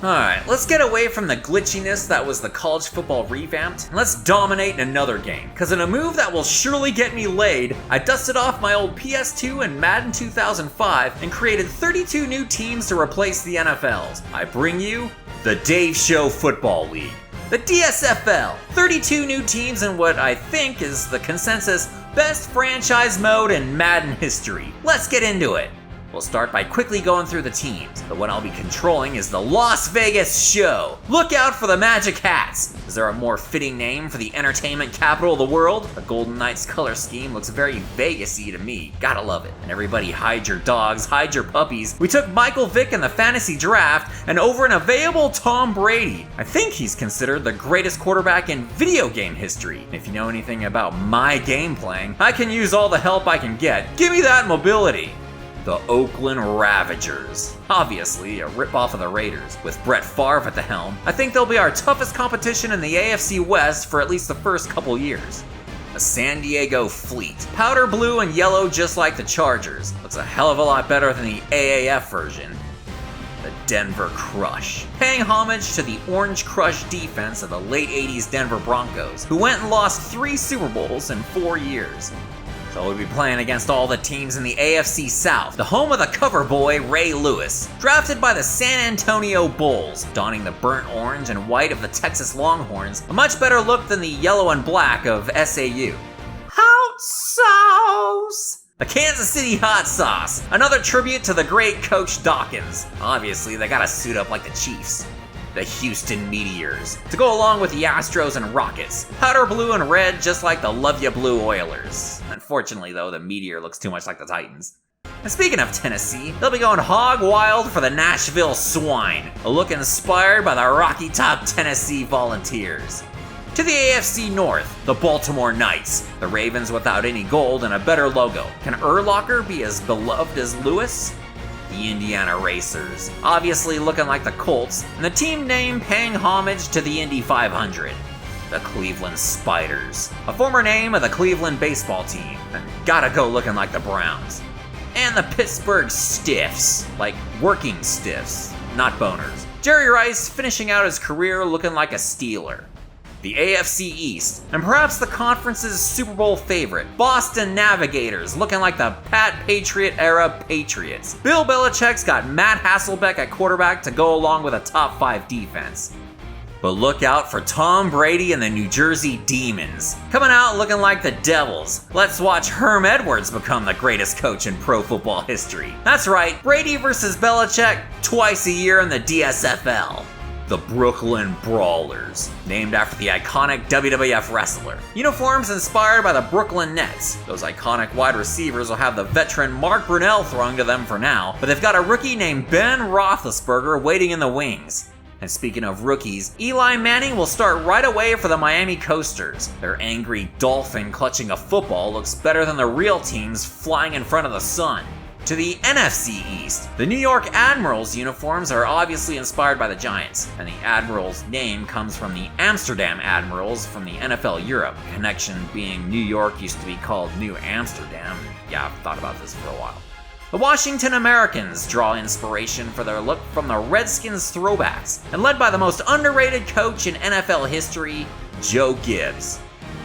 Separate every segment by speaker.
Speaker 1: Alright, let's get away from the glitchiness that was the college football revamped, and let's dominate in another game. Cause in a move that will surely get me laid, I dusted off my old PS2 and Madden 2005 and created 32 new teams to replace the NFLs. I bring you the Dave Show Football League. The DSFL, 32 new teams in what I think is the consensus best franchise mode in Madden history. Let's get into it. We'll start by quickly going through the teams. The one I'll be controlling is the Las Vegas Show. Look out for the Magic Hats. Is there a more fitting name for the entertainment capital of the world? The Golden Knights color scheme looks very Vegas-y to me. Gotta love it. And everybody hide your dogs, hide your puppies. We took Michael Vick in the fantasy draft and over an available Tom Brady. I think he's considered the greatest quarterback in video game history. If you know anything about my game playing, I can use all the help I can get. Give me that mobility. The Oakland Ravagers. Obviously, a ripoff of the Raiders. With Brett Favre at the helm, I think they'll be our toughest competition in the AFC West for at least the first couple years. The San Diego Fleet. Powder blue and yellow just like the Chargers. Looks a hell of a lot better than the AAF version. The Denver Crush. Paying homage to the Orange Crush defense of the late 80s Denver Broncos, who went and lost 3 Super Bowls in 4 years. So we'll be playing against all the teams in the AFC South, the home of the cover boy Ray Lewis, drafted by the San Antonio Bulls, donning the burnt orange and white of the Texas Longhorns, a much better look than the yellow and black of SAU. Hot sauce! The Kansas City Hot Sauce, another tribute to the great coach Dawkins. Obviously, they gotta suit up like the Chiefs. The Houston Meteors, to go along with the Astros and Rockets. Powder blue and red just like the Love Ya Blue Oilers. Unfortunately though, the Meteor looks too much like the Titans. And speaking of Tennessee, they'll be going hog wild for the Nashville Swine, a look inspired by the Rocky Top Tennessee Volunteers. To the AFC North, the Baltimore Knights, the Ravens without any gold and a better logo. Can Urlacher be as beloved as Lewis? The Indiana Racers, obviously looking like the Colts, and the team name paying homage to the Indy 500. The Cleveland Spiders, a former name of the Cleveland baseball team, and gotta go looking like the Browns. And the Pittsburgh Stiffs, like working stiffs, not boners. Jerry Rice finishing out his career looking like a Steeler. The AFC East, and perhaps the conference's Super Bowl favorite, Boston Navigators, looking like the Pat Patriot era Patriots. Bill Belichick's got Matt Hasselbeck at quarterback to go along with a top 5 defense. But look out for Tom Brady and the New Jersey Demons. Coming out looking like the Devils. Let's watch Herm Edwards become the greatest coach in pro football history. That's right, Brady versus Belichick twice a year in the DSFL. The Brooklyn Brawlers, named after the iconic WWF wrestler. Uniforms inspired by the Brooklyn Nets. Those iconic wide receivers will have the veteran Mark Brunell throwing to them for now, but they've got a rookie named Ben Roethlisberger waiting in the wings. And speaking of rookies, Eli Manning will start right away for the Miami Coasters. Their angry dolphin clutching a football looks better than the real teams flying in front of the sun. To the NFC East, the New York Admirals uniforms are obviously inspired by the Giants, and the Admirals name comes from the Amsterdam Admirals from the NFL Europe, connection being New York used to be called New Amsterdam. Yeah, I've thought about this for a while. The Washington Americans draw inspiration for their look from the Redskins throwbacks, and led by the most underrated coach in NFL history, Joe Gibbs.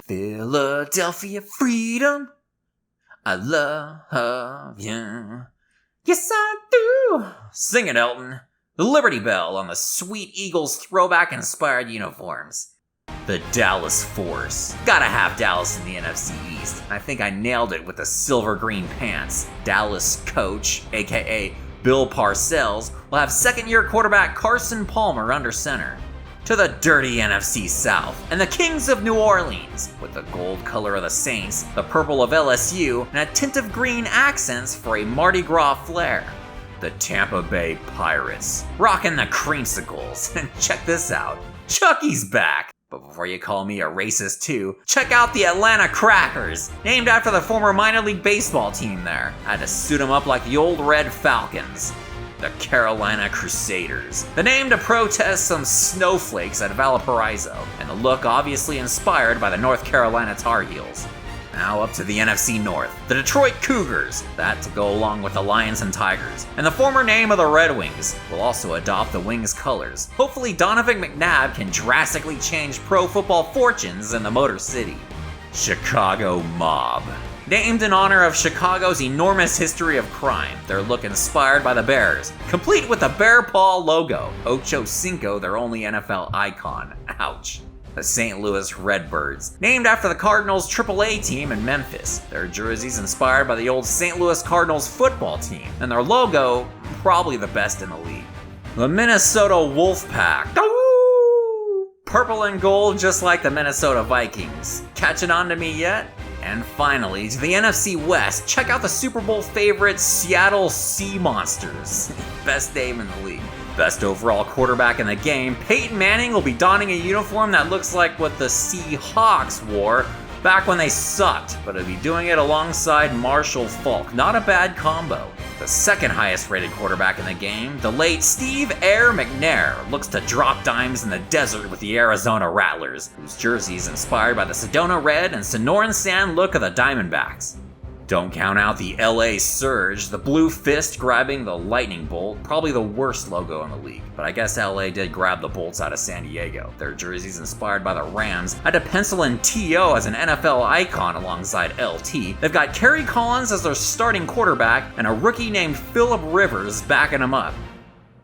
Speaker 1: Philadelphia freedom, I love you. Yes, I do. Sing it, Elton. The Liberty Bell on the Sweet Eagles throwback-inspired uniforms. The Dallas Force. Gotta have Dallas in the NFC East. I think I nailed it with the silver-green pants. Dallas coach, aka Bill Parcells, will have second-year quarterback Carson Palmer under center. To the dirty NFC South, and the Kings of New Orleans, with the gold color of the Saints, the purple of LSU, and a tint of green accents for a Mardi Gras flair. The Tampa Bay Pirates, rocking the creamsicles, and check this out, Chucky's back! But before you call me a racist too, check out the Atlanta Crackers, named after the former minor league baseball team there. I had to suit them up like the old Red Falcons. The Carolina Crusaders, the name to protest some snowflakes at Valparaiso, and the look obviously inspired by the North Carolina Tar Heels. Now up to the NFC North. The Detroit Cougars, that to go along with the Lions and Tigers. And the former name of the Red Wings will also adopt the Wings colors. Hopefully Donovan McNabb can drastically change pro football fortunes in the Motor City. Chicago Mob. Named in honor of Chicago's enormous history of crime, their look inspired by the Bears, complete with the bear paw logo. Ocho Cinco, their only NFL icon. Ouch. The St. Louis Redbirds, named after the Cardinals' AAA team in Memphis. Their jerseys inspired by the old St. Louis Cardinals football team, and their logo probably the best in the league. The Minnesota Wolfpack. Purple and gold just like the Minnesota Vikings. Catching on to me yet? And finally, to the NFC West, check out the Super Bowl favorite Seattle Sea Monsters. Best name in the league. Best overall quarterback in the game, Peyton Manning will be donning a uniform that looks like what the Seahawks wore back when they sucked, but he'll be doing it alongside Marshall Faulk. Not a bad combo. The second highest rated quarterback in the game, the late Steve Air McNair, looks to drop dimes in the desert with the Arizona Rattlers, whose jersey is inspired by the Sedona Red and Sonoran Sand look of the Diamondbacks. Don't count out the LA Surge, the blue fist grabbing the lightning bolt, probably the worst logo in the league. But I guess LA did grab the bolts out of San Diego. Their jerseys inspired by the Rams had to pencil in T.O. as an NFL icon alongside LT. They've got Kerry Collins as their starting quarterback and a rookie named Phillip Rivers backing him up.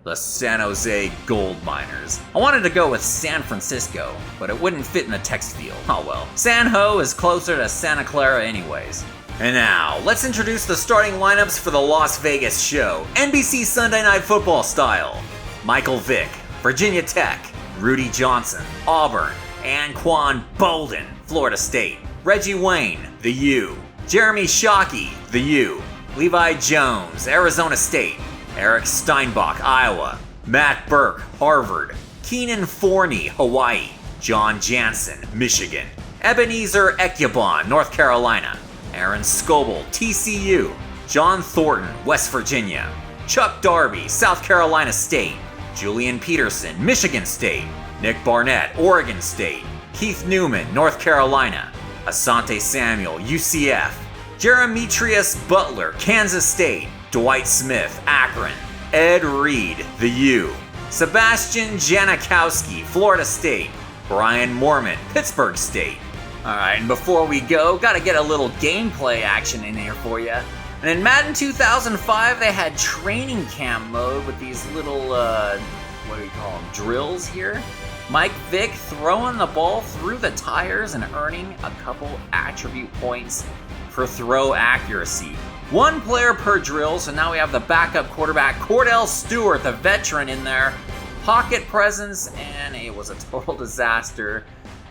Speaker 1: The San Jose Gold Miners. I wanted to go with San Francisco, but it wouldn't fit in the text field. Oh well. San Ho is closer to Santa Clara anyways. And now, let's introduce the starting lineups for the Las Vegas show, NBC Sunday Night Football style. Michael Vick, Virginia Tech. Rudy Johnson, Auburn. Anquan Bolden, Florida State. Reggie Wayne, the U. Jeremy Shockey, the U. Levi Jones, Arizona State. Eric Steinbach, Iowa. Matt Burke, Harvard. Keenan Forney, Hawaii. John Jansen, Michigan. Ebenezer Ekubon, North Carolina. Aaron Scoble, TCU. John Thornton, West Virginia. Chuck Darby, South Carolina State. Julian Peterson, Michigan State. Nick Barnett, Oregon State. Keith Newman, North Carolina. Asante Samuel, UCF. Jeremetrius Butler, Kansas State. Dwight Smith, Akron. Ed Reed, the U. Sebastian Janikowski, Florida State. Brian Mormon, Pittsburgh State. Alright, and before we go, gotta get a little gameplay action in here for you. And in Madden 2005, they had training camp mode with these little, what do you call them, drills here. Mike Vick throwing the ball through the tires and earning a couple attribute points for throw accuracy. One player per drill, so now we have the backup quarterback, Cordell Stewart, the veteran in there. Pocket presence, and it was a total disaster.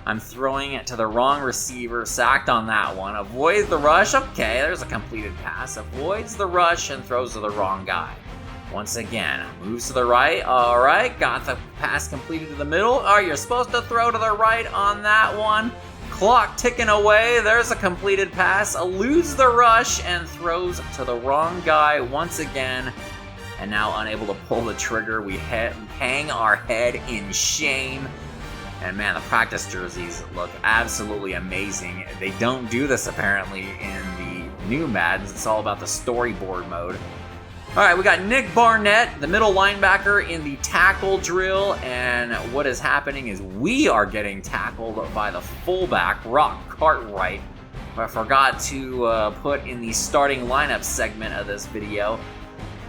Speaker 1: I'm throwing it to the wrong receiver, sacked on that one. Avoids the rush, okay, there's a completed pass. Avoids the rush and throws to the wrong guy. Once again, moves to the right, alright, got the pass completed to the middle. Oh, you're supposed to throw to the right on that one. Clock ticking away, there's a completed pass. Eludes the rush and throws to the wrong guy once again. And now unable to pull the trigger, we hang our head in shame. And man, the practice jerseys look absolutely amazing. They don't do this apparently in the new Maddens. It's all about the storyboard mode. Alright, we got Nick Barnett, the middle linebacker, in the tackle drill. And what is happening is we are getting tackled by the fullback, Rock Cartwright, who I forgot to put in the starting lineup segment of this video.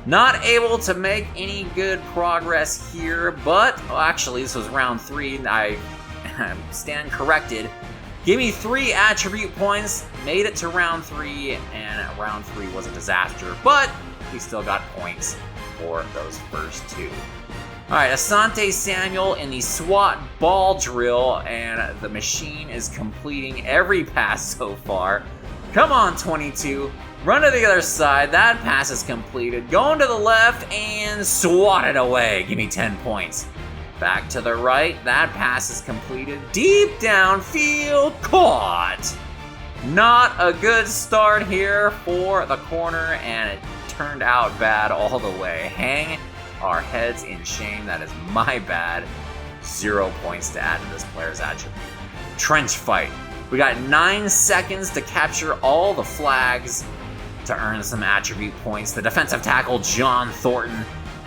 Speaker 1: Not able to make any good progress here, but actually this was round 3. I stand corrected. Give me 3 attribute points, made it to round 3, and round 3 was a disaster, but we still got points for those first 2. Alright, Asante Samuel in the SWAT ball drill, and the machine is completing every pass so far. Come on, 22. Run to the other side, that pass is completed. Going to the left and swat it away. Give me 10 points. Back to the right, that pass is completed. Deep downfield, caught. Not a good start here for the corner, and it turned out bad all the way. Hang our heads in shame, that is my bad. 0 points to add to this player's attribute. Trench fight. We got 9 seconds to capture all the flags to earn some attribute points. The defensive tackle, John Thornton,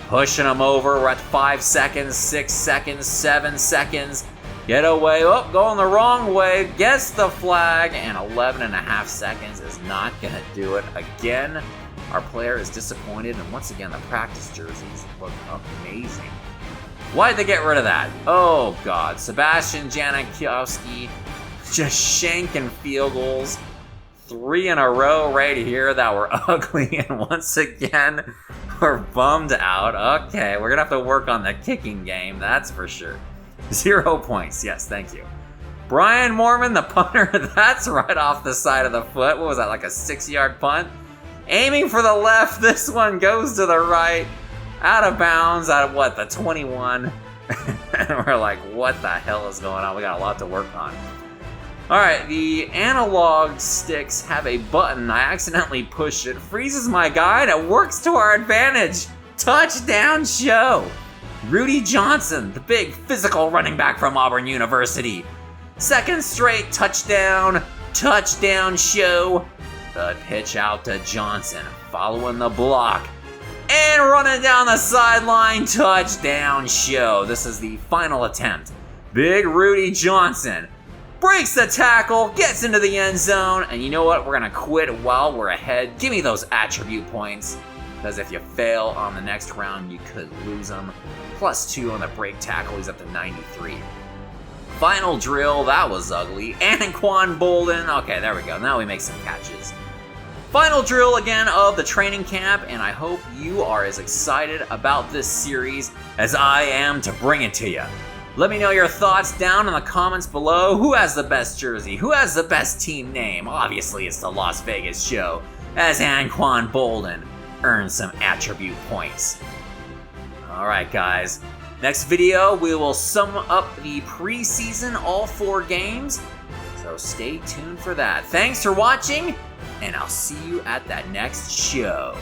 Speaker 1: pushing him over. We're at 5 seconds, 6 seconds, 7 seconds. Get away. Oh, going the wrong way. Gets the flag. And 11.5 seconds is not going to do it. Again, our player is disappointed. And once again, the practice jerseys look amazing. Why'd they get rid of that? Oh, God. Sebastian Janikowski just shanking field goals. 3 in a row right here that were ugly. And once again, we're bummed out. Okay, we're going to have to work on the kicking game. That's for sure. 0 points. Yes, thank you. Brian Mormon, the punter, that's right off the side of the foot. What was that, like a 6-yard punt? Aiming for the left. This one goes to the right. Out of bounds at what, the 21? And we're like, what the hell is going on? We got a lot to work on. All right, the analog sticks have a button. I accidentally pushed it. Freezes my guy, and it works to our advantage. Touchdown show. Rudy Johnson, the big physical running back from Auburn University. Second straight touchdown show. The pitch out to Johnson, following the block. And running down the sideline, touchdown show. This is the final attempt. Big Rudy Johnson breaks the tackle, gets into the end zone, and you know what? We're going to quit while we're ahead. Give me those attribute points, because if you fail on the next round, you could lose them. +2 on the break tackle, he's up to 93. Final drill, that was ugly. Anquan Bolden, okay, there we go. Now we make some catches. Final drill again of the training camp, and I hope you are as excited about this series as I am to bring it to you. Let me know your thoughts down in the comments below. Who has the best jersey? Who has the best team name? Obviously, it's the Las Vegas show, as Anquan Bolden earns some attribute points. Alright guys, next video we will sum up the preseason all 4 games, so stay tuned for that. Thanks for watching, and I'll see you at that next show.